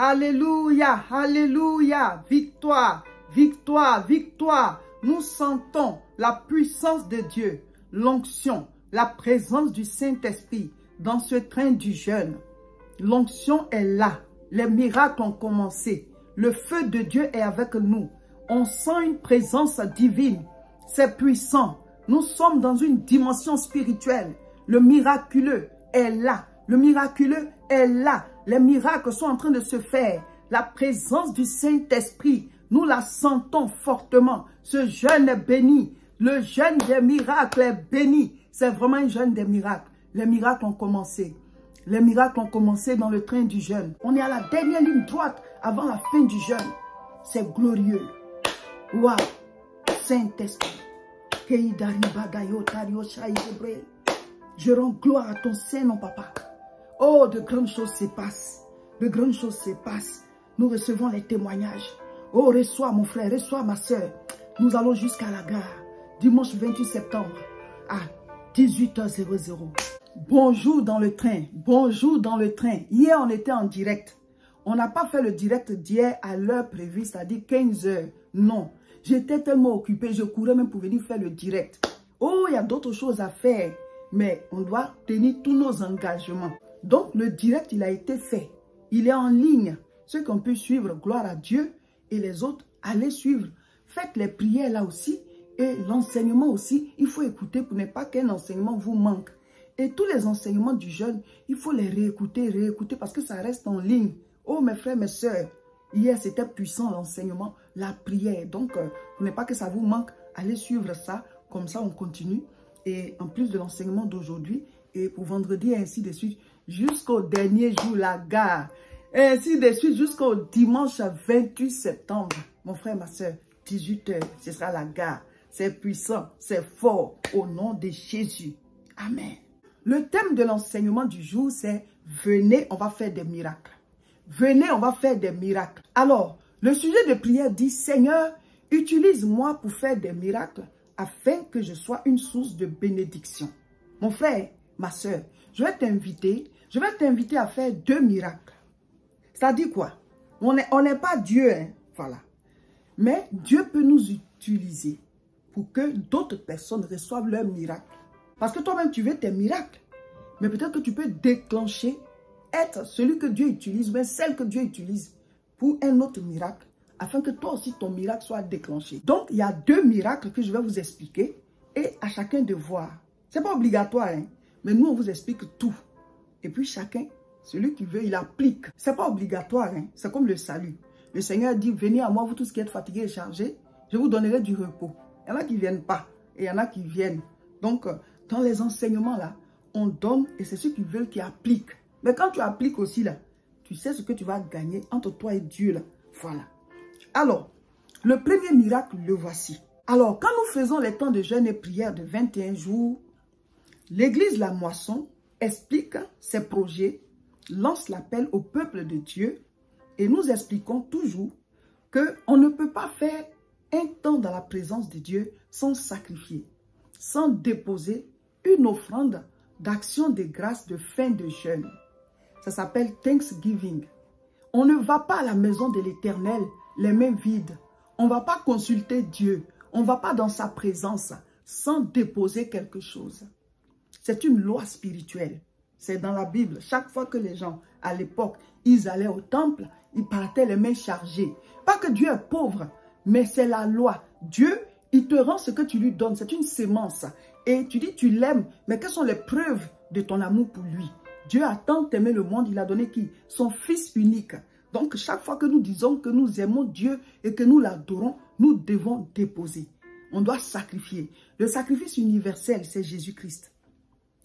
Alléluia, alléluia, victoire, victoire, victoire. Nous sentons la puissance de Dieu, l'onction, la présence du Saint-Esprit dans ce train du jeûne. L'onction est là, les miracles ont commencé, le feu de Dieu est avec nous. On sent une présence divine, c'est puissant. Nous sommes dans une dimension spirituelle. Le miraculeux est là, le miraculeux est là. Les miracles sont en train de se faire. La présence du Saint-Esprit, nous la sentons fortement. Ce jeûne est béni. Le jeûne des miracles est béni. C'est vraiment un jeûne des miracles. Les miracles ont commencé. Les miracles ont commencé dans le train du jeûne. On est à la dernière ligne droite avant la fin du jeûne. C'est glorieux. Waouh! Saint-Esprit. Je rends gloire à ton Saint-Nom, papa. Oh, de grandes choses se passent. De grandes choses se passent. Nous recevons les témoignages. Oh, reçois mon frère, reçois ma soeur. Nous allons jusqu'à la gare. Dimanche 28 septembre à 18h00. Bonjour dans le train. Bonjour dans le train. Hier, on était en direct. On n'a pas fait le direct d'hier à l'heure prévue, c'est-à-dire 15h. Non. J'étais tellement occupée, je courais même pour venir faire le direct. Oh, il y a d'autres choses à faire. Mais on doit tenir tous nos engagements. Donc, le direct, il a été fait. Il est en ligne. Ceux qu'on peut suivre, gloire à Dieu. Et les autres, allez suivre. Faites les prières là aussi. Et l'enseignement aussi, il faut écouter pour ne pas qu'un enseignement vous manque. Et tous les enseignements du jeûne, il faut les réécouter parce que ça reste en ligne. Oh, mes frères, mes sœurs, hier, c'était puissant l'enseignement, la prière. Donc, pour ne pas que ça vous manque, allez suivre ça. Comme ça, on continue. Et en plus de l'enseignement d'aujourd'hui, et pour vendredi, et ainsi de suite, jusqu'au dernier jour, la gare. Et ainsi de suite, jusqu'au dimanche 28 septembre. Mon frère, ma soeur, 18h, ce sera la gare. C'est puissant, c'est fort, au nom de Jésus. Amen. Le thème de l'enseignement du jour, c'est « Venez, on va faire des miracles ». Venez, on va faire des miracles. Alors, le sujet de prière dit « Seigneur, utilise-moi pour faire des miracles afin que je sois une source de bénédiction. » Mon frère, ma soeur, je vais t'inviter à faire 2 miracles. C'est-à-dire quoi? On n'est pas Dieu, hein? Voilà. Mais Dieu peut nous utiliser pour que d'autres personnes reçoivent leurs miracles. Parce que toi-même, tu veux tes miracles. Mais peut-être que tu peux déclencher, être celui que Dieu utilise, mais celle que Dieu utilise pour un autre miracle, afin que toi aussi, ton miracle soit déclenché. Donc, il y a 2 miracles que je vais vous expliquer et à chacun de voir. Ce n'est pas obligatoire, hein? Mais nous, on vous explique tout. Et puis, chacun, celui qui veut, il applique. Ce n'est pas obligatoire, hein? C'est comme le salut. Le Seigneur dit, venez à moi, vous tous qui êtes fatigués et chargés, je vous donnerai du repos. Il y en a qui ne viennent pas et il y en a qui viennent. Donc, dans les enseignements, là, on donne et c'est ceux qui veulent qui appliquent. Mais quand tu appliques aussi, là, tu sais ce que tu vas gagner entre toi et Dieu, là. Voilà. Alors, le premier miracle, le voici. Alors, quand nous faisons les temps de jeûne et prière de 21 jours, l'église La Moisson explique ses projets, lance l'appel au peuple de Dieu et nous expliquons toujours qu'on ne peut pas faire un temps dans la présence de Dieu sans sacrifier, sans déposer une offrande d'action de grâce de fin de jeûne. Ça s'appelle Thanksgiving. On ne va pas à la maison de l'Éternel les mains vides. On ne va pas consulter Dieu. On ne va pas dans sa présence sans déposer quelque chose. C'est une loi spirituelle. C'est dans la Bible. Chaque fois que les gens, à l'époque, ils allaient au temple, ils partaient les mains chargées. Pas que Dieu est pauvre, mais c'est la loi. Dieu, il te rend ce que tu lui donnes. C'est une sémence. Et tu dis, tu l'aimes, mais quelles sont les preuves de ton amour pour lui? Dieu a tant aimé le monde, il a donné qui? Son Fils unique. Donc, chaque fois que nous disons que nous aimons Dieu et que nous l'adorons, nous devons déposer. On doit sacrifier. Le sacrifice universel, c'est Jésus-Christ.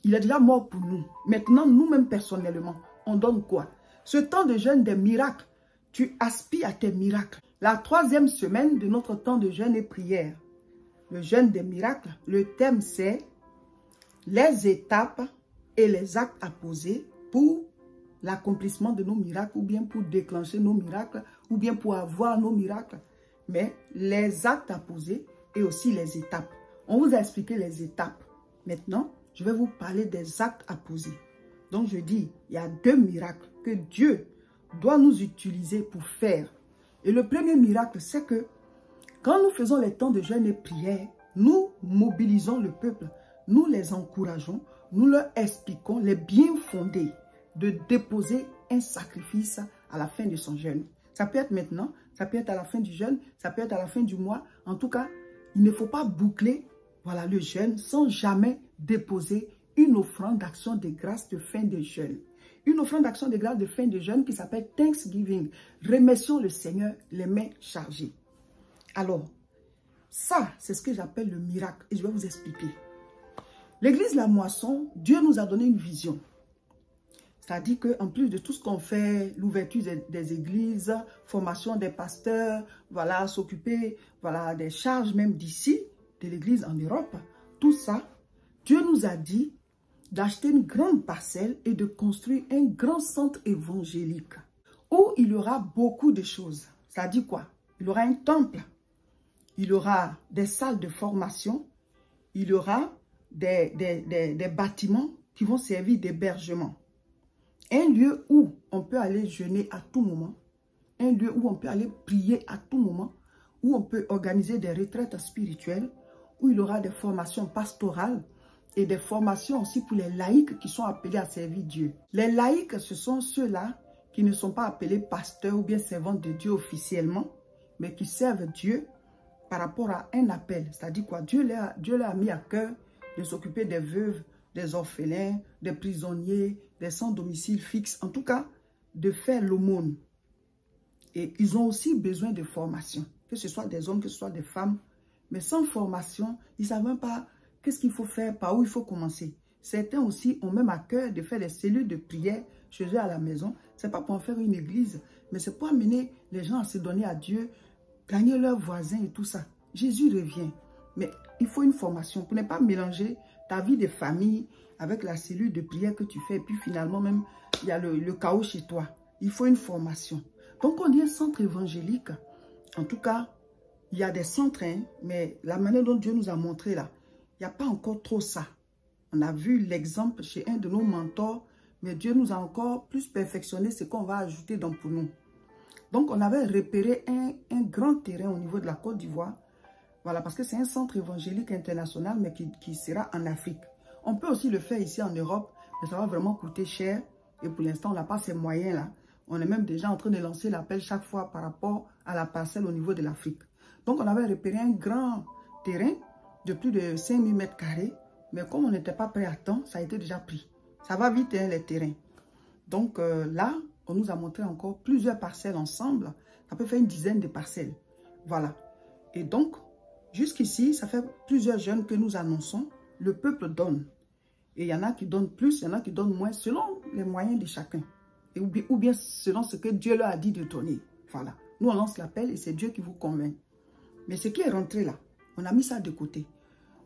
Il est déjà mort pour nous. Maintenant, nous-mêmes personnellement, on donne quoi? Ce temps de jeûne des miracles, tu aspires à tes miracles. La 3e semaine de notre temps de jeûne et prière. Le jeûne des miracles, le thème c'est les étapes et les actes à poser pour l'accomplissement de nos miracles ou bien pour déclencher nos miracles ou bien pour avoir nos miracles. Mais les actes à poser et aussi les étapes. On vous a expliqué les étapes. Maintenant, je vais vous parler des actes à poser. Donc je dis, il y a 2 miracles que Dieu doit nous utiliser pour faire. Et le premier miracle, c'est que quand nous faisons les temps de jeûne et prière, nous mobilisons le peuple, nous les encourageons, nous leur expliquons les bien fondés de déposer un sacrifice à la fin de son jeûne. Ça peut être maintenant, ça peut être à la fin du jeûne, ça peut être à la fin du mois. En tout cas, il ne faut pas boucler voilà, le jeûne sans jamais déposer une offrande d'action de grâce de fin de jeûne. Une offrande d'action de grâce de fin de jeûne qui s'appelle Thanksgiving. Remercions le Seigneur les mains chargées. Alors, ça, c'est ce que j'appelle le miracle. Et je vais vous expliquer. L'église La Moisson, Dieu nous a donné une vision. C'est-à-dire qu'en plus de tout ce qu'on fait, l'ouverture des églises, formation des pasteurs, voilà, s'occuper voilà, des charges même d'ici, de l'église en Europe, tout ça, Dieu nous a dit d'acheter une grande parcelle et de construire un grand centre évangélique où il y aura beaucoup de choses. Ça dit quoi? Il y aura un temple, il y aura des salles de formation, il y aura des bâtiments qui vont servir d'hébergement. Un lieu où on peut aller jeûner à tout moment, un lieu où on peut aller prier à tout moment, où on peut organiser des retraites spirituelles, où il y aura des formations pastorales et des formations aussi pour les laïcs qui sont appelés à servir Dieu. Les laïcs, ce sont ceux-là qui ne sont pas appelés pasteurs ou bien servants de Dieu officiellement, mais qui servent Dieu par rapport à un appel. C'est-à-dire quoi? Dieu leur a mis à cœur de s'occuper des veuves, des orphelins, des prisonniers, des sans domicile fixe, en tout cas, de faire l'aumône. Et ils ont aussi besoin de formation, que ce soit des hommes, que ce soit des femmes. Mais sans formation, ils ne savent même pas qu'est-ce qu'il faut faire, par où il faut commencer. Certains aussi ont même à cœur de faire des cellules de prière chez eux à la maison. Ce n'est pas pour en faire une église, mais c'est pour amener les gens à se donner à Dieu, gagner leurs voisins et tout ça. Jésus revient. Mais il faut une formation pour ne pas mélanger ta vie de famille avec la cellule de prière que tu fais. Et puis finalement, même, il y a le chaos chez toi. Il faut une formation. Donc, on dit un centre évangélique. En tout cas, il y a des centres, hein, mais la manière dont Dieu nous a montré là, il n'y a pas encore trop ça. On a vu l'exemple chez un de nos mentors, mais Dieu nous a encore plus perfectionné ce qu'on va ajouter pour nous. Donc, on avait repéré un grand terrain au niveau de la Côte d'Ivoire. Voilà, parce que c'est un centre évangélique international, mais qui sera en Afrique. On peut aussi le faire ici en Europe, mais ça va vraiment coûter cher. Et pour l'instant, on n'a pas ces moyens-là. On est même déjà en train de lancer l'appel chaque fois par rapport à la parcelle au niveau de l'Afrique. Donc, on avait repéré un grand terrain de plus de 5000 mètres carrés. Mais comme on n'était pas prêt à temps, ça a été déjà pris. Ça va vite, hein, les terrains. Donc là, on nous a montré encore plusieurs parcelles ensemble. Ça peut faire une dizaine de parcelles. Voilà. Et donc, jusqu'ici, ça fait plusieurs jeûnes que nous annonçons. Le peuple donne. Et il y en a qui donnent plus, il y en a qui donnent moins, selon les moyens de chacun. Et ou bien selon ce que Dieu leur a dit de donner. Voilà. Nous, on lance l'appel et c'est Dieu qui vous convainc. Mais ce qui est rentré là, on a mis ça de côté.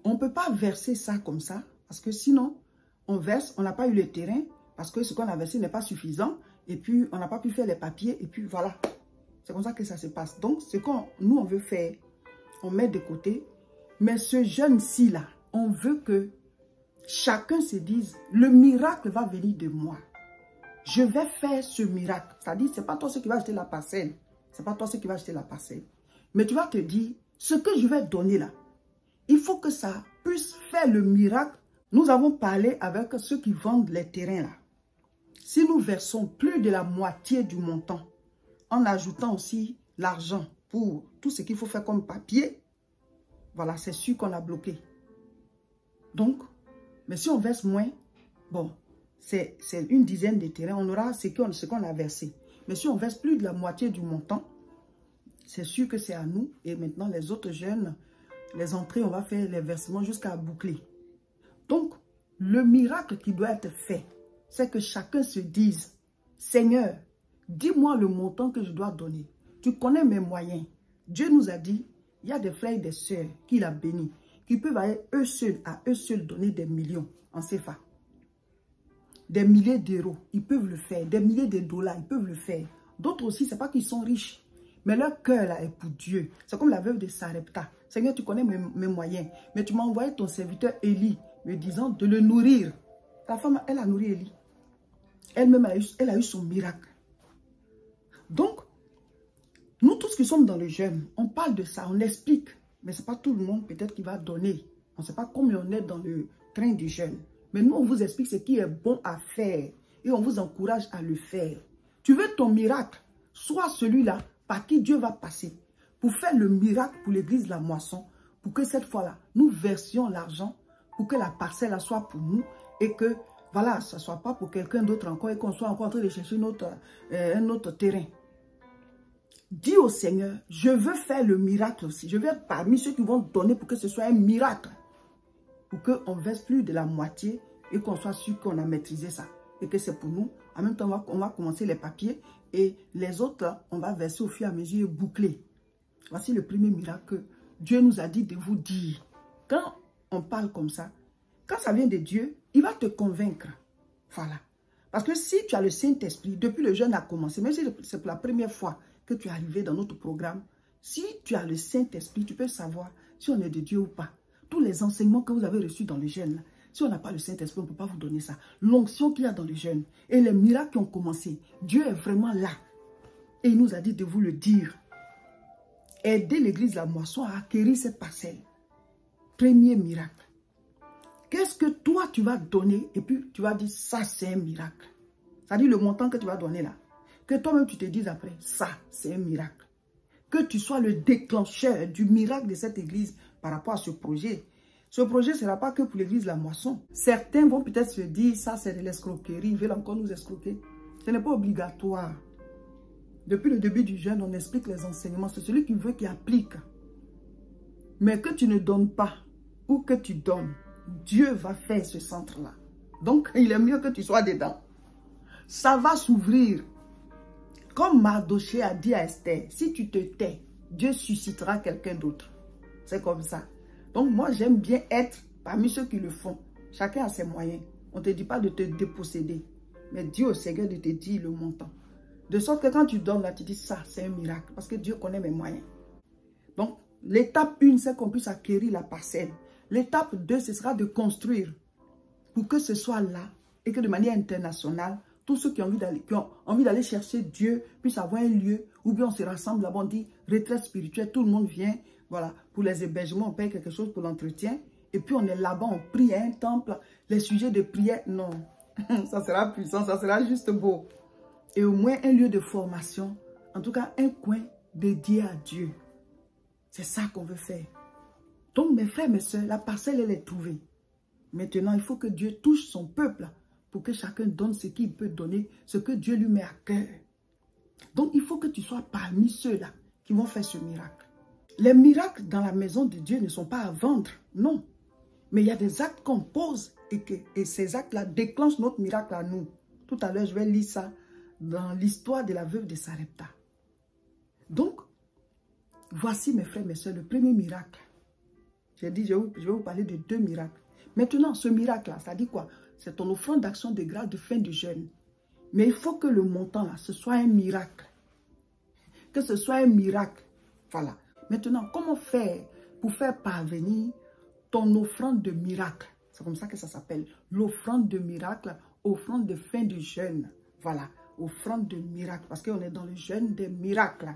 On ne peut pas verser ça comme ça, parce que sinon, on verse, on n'a pas eu le terrain, parce que ce qu'on a versé n'est pas suffisant, et puis on n'a pas pu faire les papiers, et puis voilà. C'est comme ça que ça se passe. Donc, ce qu'on nous, on veut faire, on met de côté. Mais ce jeune-ci là, on veut que chacun se dise, le miracle va venir de moi. Je vais faire ce miracle. C'est-à-dire, ce n'est pas toi qui va acheter la parcelle. Ce n'est pas toi qui va acheter la parcelle. Mais tu vas te dire, ce que je vais donner là, il faut que ça puisse faire le miracle. Nous avons parlé avec ceux qui vendent les terrains là. Si nous versons plus de la moitié du montant, en ajoutant aussi l'argent pour tout ce qu'il faut faire comme papier, voilà, c'est sûr qu'on a bloqué. Donc, mais si on verse moins, bon, c'est une dizaine de terrains, on aura ce qu'on a versé. Mais si on verse plus de la moitié du montant, c'est sûr que c'est à nous. Et maintenant, les autres jeunes, les entrées, on va faire les versements jusqu'à boucler. Donc, le miracle qui doit être fait, c'est que chacun se dise, Seigneur, dis-moi le montant que je dois donner. Tu connais mes moyens. Dieu nous a dit, il y a des frères et des sœurs qu'il a bénis, qui peuvent aller eux seuls donner des millions en CFA. Des milliers d'euros, ils peuvent le faire. Des milliers de dollars, ils peuvent le faire. D'autres aussi, ce n'est pas qu'ils sont riches, mais leur cœur là est pour Dieu. C'est comme la veuve de Sarepta. Seigneur, tu connais mes moyens, mais tu m'as envoyé ton serviteur Élie, me disant de le nourrir. La femme, elle a nourri Élie. Elle-même, elle a eu son miracle. Donc, nous tous qui sommes dans le jeûne, on parle de ça, on explique. Mais ce n'est pas tout le monde peut-être qui va donner. On ne sait pas combien on est dans le train du jeûne. Mais nous, on vous explique ce qui est bon à faire. Et on vous encourage à le faire. Tu veux ton miracle, soit celui-là par qui Dieu va passer pour faire le miracle pour l'église de la moisson, pour que cette fois-là, nous versions l'argent, pour que la parcelle soit pour nous et que, voilà, ça ne soit pas pour quelqu'un d'autre encore et qu'on soit encore en train de chercher un autre terrain. Dis au Seigneur, je veux faire le miracle aussi. Je veux être parmi ceux qui vont donner pour que ce soit un miracle. Pour qu'on ne verse plus de la moitié et qu'on soit sûr qu'on a maîtrisé ça. Et que c'est pour nous. En même temps, on va commencer les papiers et les autres, là, on va verser au fur et à mesure et boucler. Voici le premier miracle que Dieu nous a dit de vous dire. Quand on parle comme ça, quand ça vient de Dieu, il va te convaincre. Voilà. Parce que si tu as le Saint-Esprit, depuis le jeûne a commencé, même si c'est pour la première fois que tu es arrivé dans notre programme, si tu as le Saint-Esprit, tu peux savoir si on est de Dieu ou pas. Tous les enseignements que vous avez reçus dans le jeûne, là, si on n'a pas le Saint-Esprit, on ne peut pas vous donner ça. L'onction qu'il y a dans le jeûne et les miracles qui ont commencé, Dieu est vraiment là. Et il nous a dit de vous le dire. Aider l'église de la moisson à acquérir cette parcelle. Premier miracle. Qu'est-ce que toi tu vas donner et puis tu vas dire ça c'est un miracle. C'est-à-dire le montant que tu vas donner là. Que toi-même tu te dises après, ça c'est un miracle. Que tu sois le déclencheur du miracle de cette église par rapport à ce projet. Ce projet ne sera pas que pour l'église de la moisson. Certains vont peut-être se dire, ça c'est de l'escroquerie, ils veulent encore nous escroquer. Ce n'est pas obligatoire. Depuis le début du jeûne, on explique les enseignements. C'est celui qui veut qui applique. Mais que tu ne donnes pas ou que tu donnes, Dieu va faire ce centre-là. Donc, il est mieux que tu sois dedans. Ça va s'ouvrir. Comme Mardoché a dit à Esther, si tu te tais, Dieu suscitera quelqu'un d'autre. C'est comme ça. Donc, moi, j'aime bien être parmi ceux qui le font. Chacun a ses moyens. On ne te dit pas de te déposséder. Mais dis au Seigneur de te dire le montant. De sorte que quand tu donnes là, tu dis ça, c'est un miracle. Parce que Dieu connaît mes moyens. Donc, l'étape 1, c'est qu'on puisse acquérir la parcelle. L'étape 2, ce sera de construire. Pour que ce soit là et que de manière internationale, tous ceux qui ont envie d'aller chercher Dieu puissent avoir un lieu où bien on se rassemble là-bas, on dit retraite spirituelle, tout le monde vient. Voilà, pour les hébergements, on paye quelque chose pour l'entretien. Et puis on est là-bas, on prie à un temple. Les sujets de prière, non. Ça sera puissant, ça sera juste beau. Et au moins un lieu de formation, en tout cas un coin dédié à Dieu. C'est ça qu'on veut faire. Donc mes frères, mes soeurs, la parcelle elle est trouvée. Maintenant, il faut que Dieu touche son peuple pour que chacun donne ce qu'il peut donner, ce que Dieu lui met à cœur. Donc il faut que tu sois parmi ceux-là qui vont faire ce miracle. Les miracles dans la maison de Dieu ne sont pas à vendre, non. Mais il y a des actes qu'on pose et ces actes-là déclenchent notre miracle à nous. Tout à l'heure, je vais lire ça dans l'histoire de la veuve de Sarepta. Donc, voici mes frères, mes soeurs, le premier miracle. J'ai dit, je vais vous parler de 2 miracles. Maintenant, ce miracle-là, ça dit quoi? C'est ton offrande d'action de grâce de fin du jeûne. Mais il faut que le montant, là, ce soit un miracle. Que ce soit un miracle. Voilà. Maintenant, comment faire pour faire parvenir ton offrande de miracle? C'est comme ça que ça s'appelle. L'offrande de miracle, offrande de fin du jeûne. Voilà. Offrande de miracle. Parce qu'on est dans le jeûne des miracles.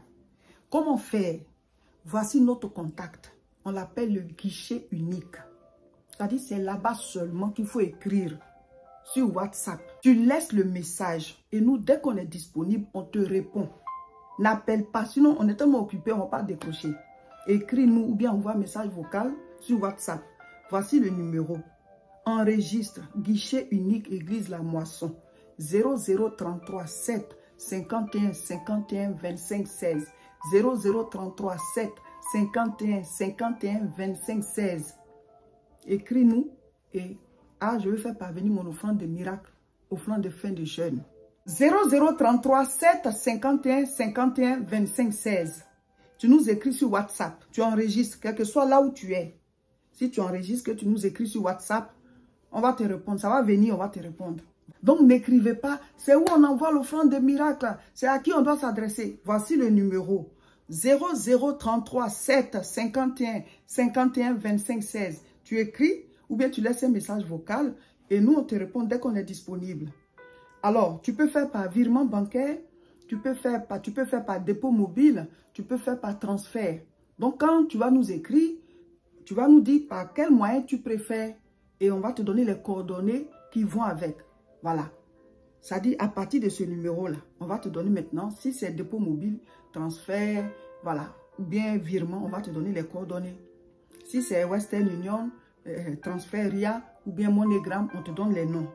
Comment faire? Voici notre contact. On l'appelle le guichet unique. C'est-à-dire c'est là-bas seulement qu'il faut écrire sur WhatsApp. Tu laisses le message et nous, dès qu'on est disponible, on te répond. N'appelle pas, sinon on est tellement occupé, on ne va pas décrocher. Écris-nous ou bien envoie un message vocal sur WhatsApp. Voici le numéro. Enregistre, guichet unique, église La Moisson. 0033 7 51 51 25 16. 0033 7 51 51 25 16. Écris-nous et je vais faire parvenir mon offrande de miracle, offrande de fin de jeûne. 0033 7 51 51 25 16. Tu nous écris sur WhatsApp, tu enregistres, quel que soit là où tu es. Si tu enregistres, que tu nous écris sur WhatsApp, on va te répondre. Ça va venir, on va te répondre. Donc n'écrivez pas, c'est où on envoie l'offrande de miracle, c'est à qui on doit s'adresser. Voici le numéro. 0033 7 51 51 25 16. Tu écris ou bien tu laisses un message vocal et nous on te répond dès qu'on est disponible. Alors, tu peux faire par virement bancaire, tu peux faire par dépôt mobile, tu peux faire par transfert. Donc, quand tu vas nous écrire, tu vas nous dire par quel moyen tu préfères et on va te donner les coordonnées qui vont avec. Voilà. Ça dit, à partir de ce numéro-là, on va te donner maintenant, si c'est dépôt mobile, transfert, voilà, ou bien virement, on va te donner les coordonnées. Si c'est Western Union, transfert RIA ou bien MoneyGram, on te donne les noms.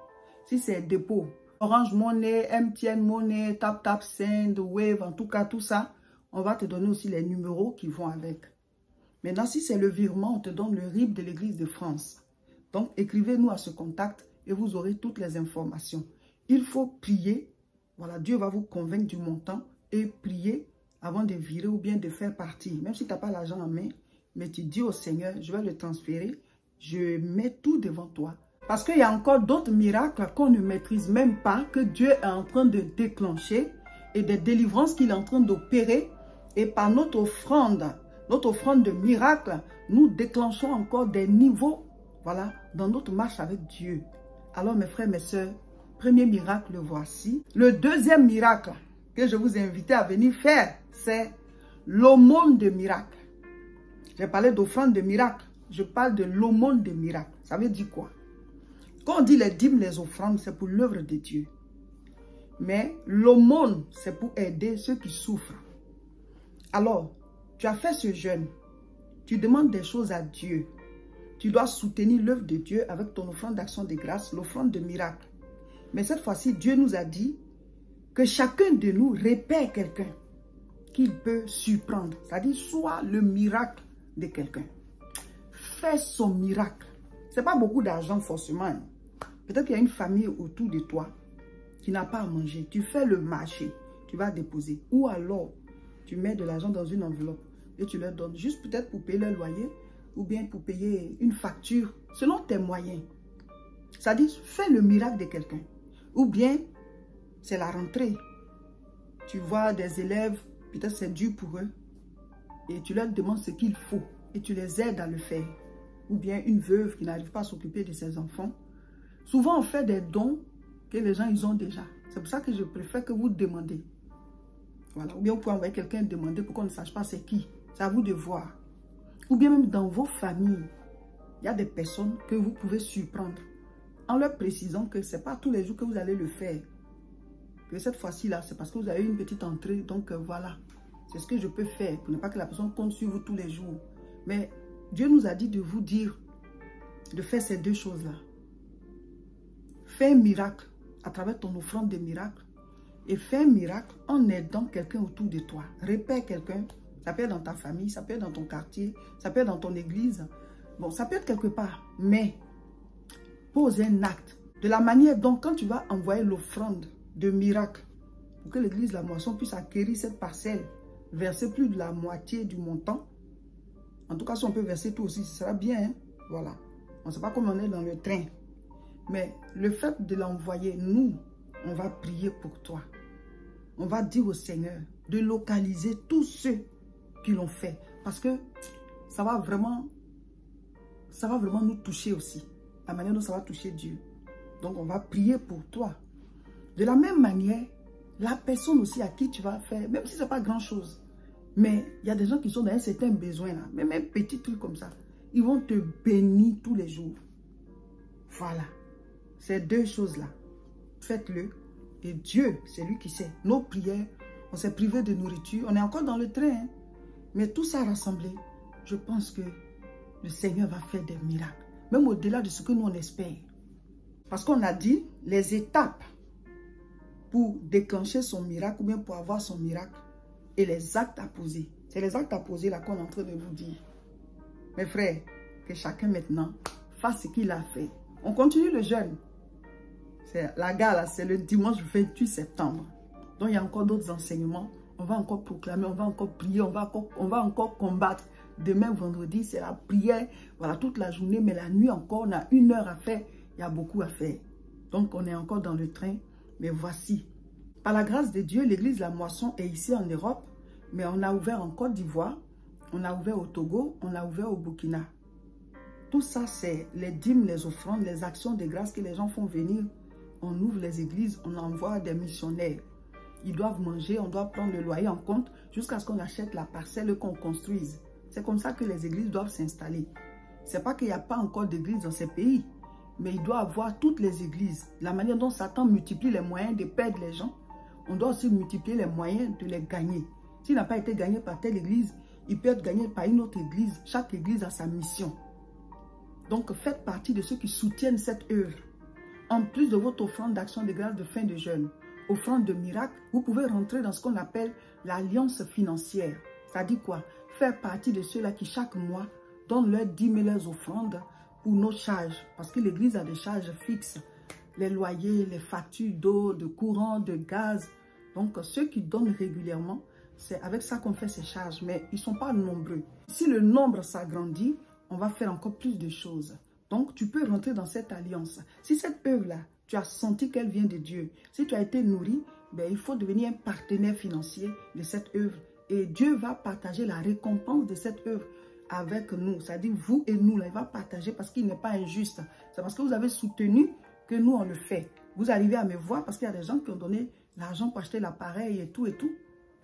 Si c'est dépôt, Orange Money, MTN Money, Tap Send, Wave, en tout cas tout ça, on va te donner aussi les numéros qui vont avec. Maintenant, si c'est le virement, on te donne le RIB de l'Église de France. Donc, écrivez-nous à ce contact et vous aurez toutes les informations. Il faut prier. Voilà, Dieu va vous convaincre du montant et prier avant de virer ou bien de faire partie. Même si tu n'as pas l'argent en main, mais tu dis au Seigneur, je vais le transférer, je mets tout devant toi. Parce qu'il y a encore d'autres miracles qu'on ne maîtrise même pas, que Dieu est en train de déclencher et des délivrances qu'il est en train d'opérer. Et par notre offrande de miracles, nous déclenchons encore des niveaux, voilà, dans notre marche avec Dieu. Alors mes frères, mes sœurs, premier miracle, le voici. Le deuxième miracle que je vous ai invité à venir faire, c'est l'aumône de miracle. J'ai parlé d'offrande de miracle. Je parle de l'aumône de miracle. Ça veut dire quoi? Quand on dit les dîmes, les offrandes, c'est pour l'œuvre de Dieu. Mais l'aumône, c'est pour aider ceux qui souffrent. Alors, tu as fait ce jeûne. Tu demandes des choses à Dieu. Tu dois soutenir l'œuvre de Dieu avec ton offrande d'action de grâce, l'offrande de miracle. Mais cette fois-ci, Dieu nous a dit que chacun de nous repère quelqu'un qu'il peut surprendre. C'est-à-dire, soit le miracle de quelqu'un. Fais son miracle. Ce n'est pas beaucoup d'argent forcément. Hein. Peut-être qu'il y a une famille autour de toi qui n'a pas à manger. Tu fais le marché, tu vas déposer. Ou alors, tu mets de l'argent dans une enveloppe et tu leur donnes. Juste peut-être pour payer leur loyer ou bien pour payer une facture selon tes moyens. C'est-à-dire, fais le miracle de quelqu'un. Ou bien, c'est la rentrée. Tu vois des élèves, peut-être c'est dur pour eux. Et tu leur demandes ce qu'il faut. Et tu les aides à le faire. Ou bien une veuve qui n'arrive pas à s'occuper de ses enfants. Souvent, on fait des dons que les gens, ils ont déjà. C'est pour ça que je préfère que vous demandez. Voilà. Ou bien vous pouvez envoyer quelqu'un demander pour qu'on ne sache pas c'est qui. C'est à vous de voir. Ou bien même dans vos familles, il y a des personnes que vous pouvez surprendre. En leur précisant que ce n'est pas tous les jours que vous allez le faire. Que cette fois-ci-là, c'est parce que vous avez une petite entrée. Donc voilà, c'est ce que je peux faire pour ne pas que la personne compte sur vous tous les jours. Mais Dieu nous a dit de vous dire de faire ces deux choses-là. Fais un miracle à travers ton offrande de miracle et fais un miracle en aidant quelqu'un autour de toi. Repère quelqu'un, ça peut être dans ta famille, ça peut être dans ton quartier, ça peut être dans ton église. Bon, ça peut être quelque part, mais pose un acte. De la manière dont quand tu vas envoyer l'offrande de miracle pour que l'église La Moisson puisse acquérir cette parcelle, verser plus de la moitié du montant. En tout cas, si on peut verser tout aussi, ce sera bien. Hein? Voilà. On ne sait pas comment on est dans le train. Mais le fait de l'envoyer, nous, on va prier pour toi. On va dire au Seigneur de localiser tous ceux qui l'ont fait. Parce que ça va vraiment nous toucher aussi. La manière dont ça va toucher Dieu. Donc, on va prier pour toi. De la même manière, la personne aussi à qui tu vas faire, même si ce n'est pas grand-chose, mais il y a des gens qui sont dans un certain besoin, là, même un petit truc comme ça, ils vont te bénir tous les jours. Voilà. Ces deux choses-là, faites-le. Et Dieu, c'est lui qui sait. Nos prières, on s'est privé de nourriture, on est encore dans le train. Hein? Mais tout ça rassemblé, je pense que le Seigneur va faire des miracles. Même au-delà de ce que nous on espère. Parce qu'on a dit les étapes pour déclencher son miracle ou bien pour avoir son miracle et les actes à poser. C'est les actes à poser là qu'on est en train de vous dire. Mes frères, que chacun maintenant fasse ce qu'il a fait. On continue le jeûne. La gare, c'est le dimanche 28 septembre. Donc, il y a encore d'autres enseignements. On va encore proclamer, on va encore prier, on va encore combattre. Demain, vendredi, c'est la prière. Voilà, toute la journée, mais la nuit encore, on a 1 heure à faire. Il y a beaucoup à faire. Donc, on est encore dans le train. Mais voici, par la grâce de Dieu, l'église La Moisson est ici en Europe. Mais on a ouvert en Côte d'Ivoire. On a ouvert au Togo. On a ouvert au Burkina. Tout ça, c'est les dîmes, les offrandes, les actions de grâce que les gens font venir. On ouvre les églises, on envoie des missionnaires. Ils doivent manger, on doit prendre le loyer en compte jusqu'à ce qu'on achète la parcelle et qu'on construise. C'est comme ça que les églises doivent s'installer. C'est pas qu'il n'y a pas encore d'églises dans ces pays, mais il doit avoir toutes les églises. La manière dont Satan multiplie les moyens de perdre les gens, on doit aussi multiplier les moyens de les gagner. S'il n'a pas été gagné par telle église, il peut être gagné par une autre église. Chaque église a sa mission. Donc faites partie de ceux qui soutiennent cette œuvre. En plus de votre offrande d'action de grâce de fin de jeûne, offrande de miracle, vous pouvez rentrer dans ce qu'on appelle l'alliance financière. Ça dit quoi? Faire partie de ceux-là qui chaque mois donnent leurs 10 000 leurs offrandes pour nos charges. Parce que l'église a des charges fixes. Les loyers, les factures d'eau, de courant, de gaz. Donc ceux qui donnent régulièrement, c'est avec ça qu'on fait ces charges. Mais ils ne sont pas nombreux. Si le nombre s'agrandit, on va faire encore plus de choses. Donc tu peux rentrer dans cette alliance. Si cette œuvre-là, tu as senti qu'elle vient de Dieu, si tu as été nourri, ben, il faut devenir un partenaire financier de cette œuvre. Et Dieu va partager la récompense de cette œuvre avec nous. C'est-à-dire vous et nous, là, il va partager parce qu'il n'est pas injuste. C'est parce que vous avez soutenu que nous, on le fait. Vous arrivez à me voir parce qu'il y a des gens qui ont donné l'argent pour acheter l'appareil et tout et tout.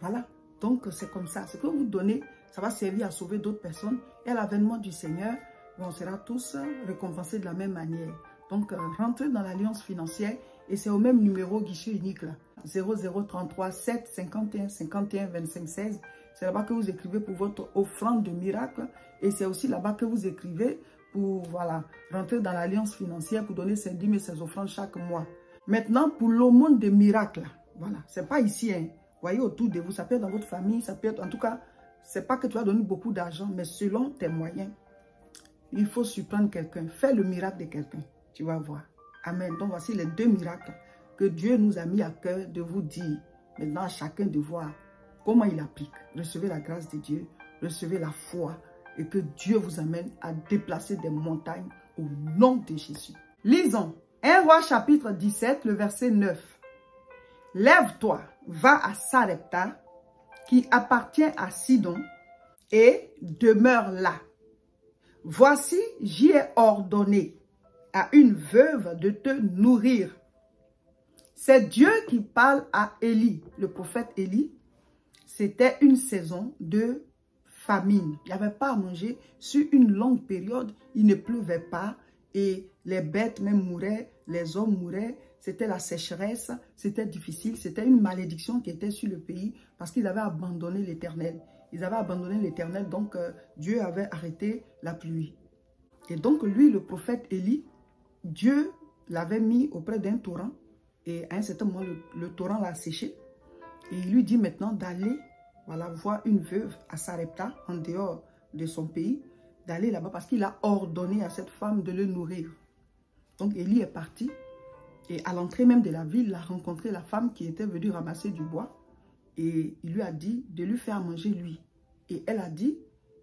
Voilà. Donc, c'est comme ça. Ce que vous donnez, ça va servir à sauver d'autres personnes. Et à l'avènement du Seigneur, on sera tous récompensés de la même manière. Donc, rentrez dans l'alliance financière et c'est au même numéro guichet unique là. 0033 7 51 51 25 16. C'est là-bas que vous écrivez pour votre offrande de miracle. Et c'est aussi là-bas que vous écrivez pour voilà, rentrer dans l'alliance financière pour donner ses dîmes et ses offrandes chaque mois. Maintenant, pour l'aumône de miracle, voilà, c'est pas ici, hein. Voyez autour de vous, ça peut être dans votre famille, ça peut être, en tout cas, c'est pas que tu vas donner beaucoup d'argent, mais selon tes moyens, il faut surprendre quelqu'un. Fais le miracle de quelqu'un, tu vas voir. Amen. Donc, voici les 2 miracles que Dieu nous a mis à cœur de vous dire. Maintenant, à chacun de voir comment il applique. Recevez la grâce de Dieu, recevez la foi et que Dieu vous amène à déplacer des montagnes au nom de Jésus. Lisons 1 Roi chapitre 17, le verset 9. Lève-toi, va à Sarepta, qui appartient à Sidon, et demeure là. Voici, j'y ai ordonné à une veuve de te nourrir. C'est Dieu qui parle à Élie, le prophète Élie. C'était une saison de famine. Il n'y avait pas à manger sur une longue période. Il ne pleuvait pas et les bêtes même mouraient, les hommes mouraient. C'était la sécheresse, c'était difficile. C'était une malédiction qui était sur le pays parce qu'ils avaient abandonné l'Éternel. Ils avaient abandonné l'Éternel, donc Dieu avait arrêté la pluie. Et donc lui, le prophète Élie, Dieu l'avait mis auprès d'un torrent. Et à un certain moment, le torrent l'a séché. Et il lui dit maintenant d'aller voilà, voir une veuve à Sarepta, en dehors de son pays, d'aller là-bas parce qu'il a ordonné à cette femme de le nourrir. Donc Élie est parti. Et à l'entrée même de la ville, il a rencontré la femme qui était venue ramasser du bois. Et il lui a dit de lui faire manger lui. Et elle a dit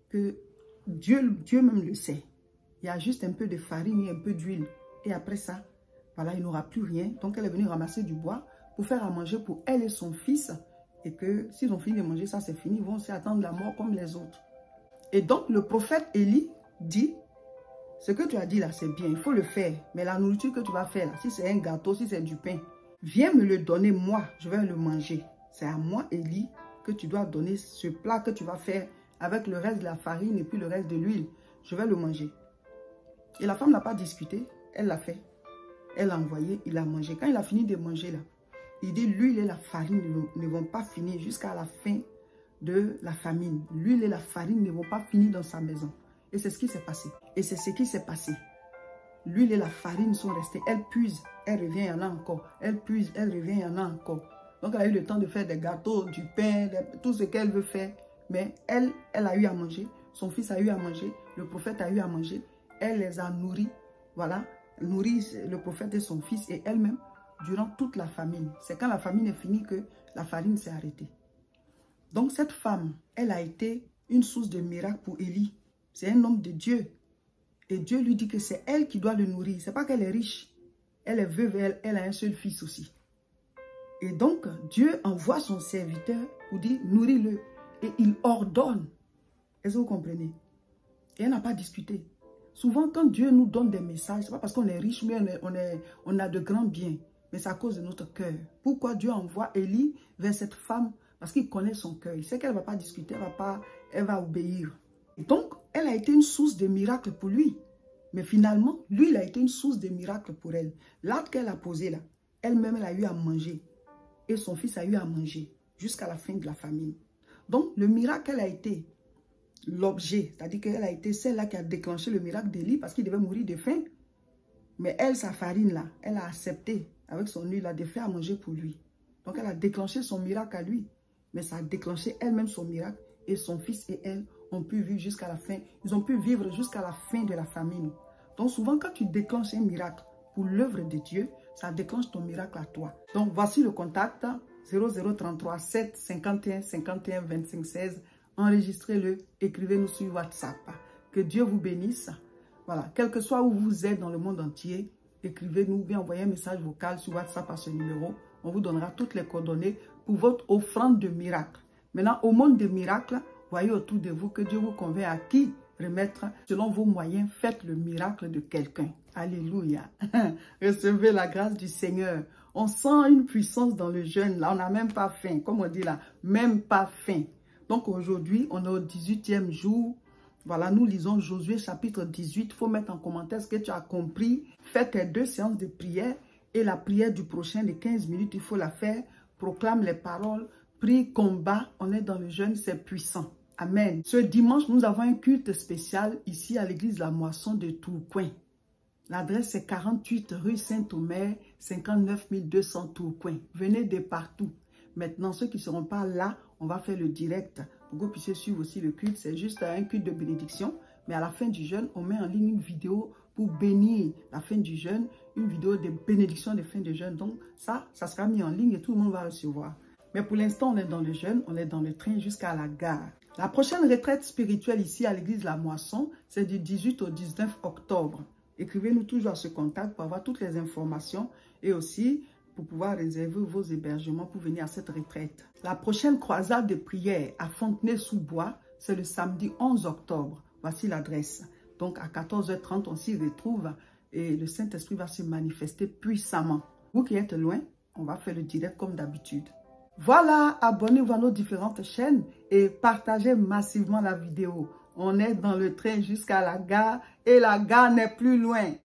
que Dieu même le sait. Il y a juste un peu de farine et un peu d'huile. Et après ça, voilà, il n'aura plus rien. Donc elle est venue ramasser du bois pour faire à manger pour elle et son fils. Et que s'ils ont fini de manger, ça c'est fini. Ils vont aussi attendre la mort comme les autres. Et donc le prophète Élie dit, ce que tu as dit là, c'est bien, il faut le faire. Mais la nourriture que tu vas faire là, si c'est un gâteau, si c'est du pain, viens me le donner moi, je vais le manger. C'est à moi, Élie, que tu dois donner ce plat que tu vas faire avec le reste de la farine et puis le reste de l'huile. Je vais le manger. Et la femme n'a pas discuté, elle l'a fait. Elle l'a envoyé, il a mangé. Quand il a fini de manger là, il dit l'huile et la farine ne vont pas finir jusqu'à la fin de la famine. L'huile et la farine ne vont pas finir dans sa maison. Et c'est ce qui s'est passé. Et c'est ce qui s'est passé. L'huile et la farine sont restées. Elle puise, elle revient, il y en a encore. Elle puise, elle revient, il y en a encore. Donc elle a eu le temps de faire des gâteaux, du pain, tout ce qu'elle veut faire. Mais elle a eu à manger. Son fils a eu à manger. Le prophète a eu à manger. Elle les a nourris. Voilà. Nourrit le prophète et son fils et elle-même durant toute la famine. C'est quand la famine est finie que la farine s'est arrêtée. Donc cette femme, elle a été une source de miracle pour Élie. C'est un homme de Dieu. Et Dieu lui dit que c'est elle qui doit le nourrir. Ce n'est pas qu'elle est riche. Elle est veuve et elle a un seul fils aussi. Et donc, Dieu envoie son serviteur pour dire, nourris-le. Et il ordonne. Est-ce que vous comprenez? Et elle n'a pas discuté. Souvent, quand Dieu nous donne des messages, ce n'est pas parce qu'on est riche, mais on a de grands biens. mais c'est à cause de notre cœur. Pourquoi Dieu envoie Élie vers cette femme? Parce qu'il connaît son cœur. Il sait qu'elle ne va pas discuter, elle va obéir. Et donc, elle a été une source de miracle pour lui. Mais finalement, lui, il a été une source de miracle pour elle. L'acte qu'elle a posé là, elle-même, elle a eu à manger. Et son fils a eu à manger jusqu'à la fin de la famine. Donc, le miracle, elle a été l'objet. C'est-à-dire qu'elle a été celle-là qui a déclenché le miracle d'Élie parce qu'il devait mourir de faim. Mais elle, sa farine là, elle a accepté avec son huile là, de faire à manger pour lui. Donc, elle a déclenché son miracle à lui. Mais ça a déclenché elle-même son miracle. Et son fils et elle ont pu vivre jusqu'à la fin. Ils ont pu vivre jusqu'à la fin de la famine. Donc, souvent, quand tu déclenches un miracle pour l'œuvre de Dieu, ça déclenche ton miracle à toi. Donc, voici le contact 0033 7 51 51 25 16. Enregistrez-le, écrivez-nous sur WhatsApp. Que Dieu vous bénisse. Voilà, quel que soit où vous êtes dans le monde entier, écrivez-nous ou bien envoyez un message vocal sur WhatsApp à ce numéro. On vous donnera toutes les coordonnées pour votre offrande de miracle. Maintenant, au monde des miracles, voyez autour de vous que Dieu vous convainc à qui remettre selon vos moyens. Faites le miracle de quelqu'un. Alléluia. Recevez la grâce du Seigneur. On sent une puissance dans le jeûne. Là, on n'a même pas faim. Comme on dit là, même pas faim. Donc aujourd'hui, on est au 18e jour. Voilà, nous lisons Josué chapitre 18. Il faut mettre en commentaire ce que tu as compris. Fais tes 2 séances de prière. Et la prière du prochain de 15 minutes, il faut la faire. Proclame les paroles. Prie, combat. On est dans le jeûne, c'est puissant. Amen. Ce dimanche, nous avons un culte spécial ici à l'église La Moisson de Tourcoing. L'adresse c'est 48 rue Saint-Omer, 59 200 Tourcoing. Venez de partout. Maintenant, ceux qui ne seront pas là, on va faire le direct pour que vous puissiez suivre aussi le culte. C'est juste un culte de bénédiction. Mais à la fin du jeûne, on met en ligne une vidéo pour bénir la fin du jeûne. Une vidéo de bénédiction de fin de jeûne. Donc ça sera mis en ligne et tout le monde va recevoir. Mais pour l'instant, on est dans le jeûne, on est dans le train jusqu'à la gare. La prochaine retraite spirituelle ici à l'église La Moisson, c'est du 18 au 19 octobre. Écrivez-nous toujours à ce contact pour avoir toutes les informations et aussi pour pouvoir réserver vos hébergements pour venir à cette retraite. La prochaine croisade de prière à Fontenay-sous-Bois, c'est le samedi 11 octobre. Voici l'adresse. Donc à 14h30, on s'y retrouve et le Saint-Esprit va se manifester puissamment. Vous qui êtes loin, on va faire le direct comme d'habitude. Voilà, abonnez-vous à nos différentes chaînes et partagez massivement la vidéo. On est dans le train jusqu'à la gare et la gare n'est plus loin.